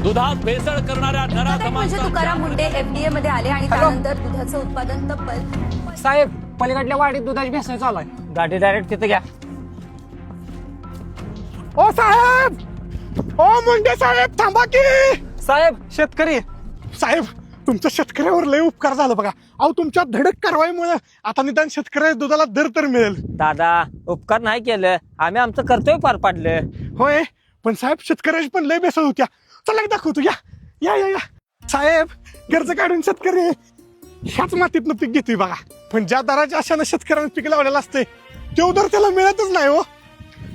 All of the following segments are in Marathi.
दुधात भेसळ करणाऱ्या म्हणजे नराधमांचा तुकाराम मुंडे एफडीए मध्ये आले आणि त्यानंतर दुधाचं उत्पादन तब्बल साहेब पलीकडल्या वाडीत दुधाची भेसळ चालू आहे. गाडी डायरेक्ट तिथे घ्या. ओ साहेब, ओ मुंडे साहेब थांबा की. साहेब शेतकरी. साहेब तुमचं शेतकऱ्यावर लय उपकार झालं बघा. अहो तुमच्या धडक कारवाईमुळे आता निदान शेतकऱ्या दुधाला दर तर मिळेल. दादा उपकार नाही केलं, आम्ही आमचं कर्तव्य पार पाडलं. होय पण साहेब शेतकऱ्याची पण लय बेसळ होत्या. चला की दाखवतो. या या या या साहेब कर्ज काढून शेतकरी ह्याच मातीतनं पीक घेतोय बघा. पण ज्या दराच्या आशानं शेतकऱ्यानं पीक लावलेलं असते तो दर त्याला मिळतच नाही हो.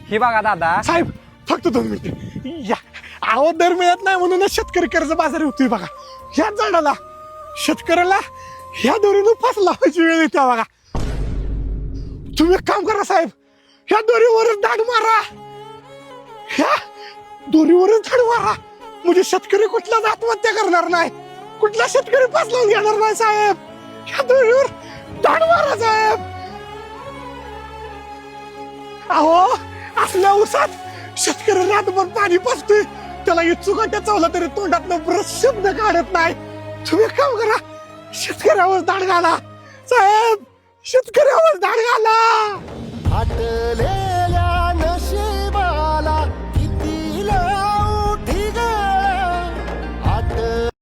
हे बघा दादा. साहेब फक्त 2 मिनिटं या. अहो दर मिळत नाही म्हणूनच शेतकरी कर्ज बाजारी होतोय बघा. ह्या झाडाला शेतकऱ्याला ह्या दोरीनं फास लावायची वेळ येते बघा. तुम्ही एक काम करा साहेब, ह्या दोरीवरच दाड मारा. ह्या दोरीवरच दाड मारा म्हणजे शेतकरी कुठलाच आत्महत्या करणार नाही, कुठला शेतकरी फास लावून घेणार नाही साहेब. ह्या दोरीवर दाड मारा साहेब. अहो असल्या उसात शेतकरी रातभर पाणी पाजतोय, त्याला इच्छुकाट्या चावला तरी तोंडातनं ब्रश शब्द काढत नाही. तुम्ही काम करा, शेतकऱ्यावर दाड घाला साहेब, शेतकऱ्यावर दाड घाला.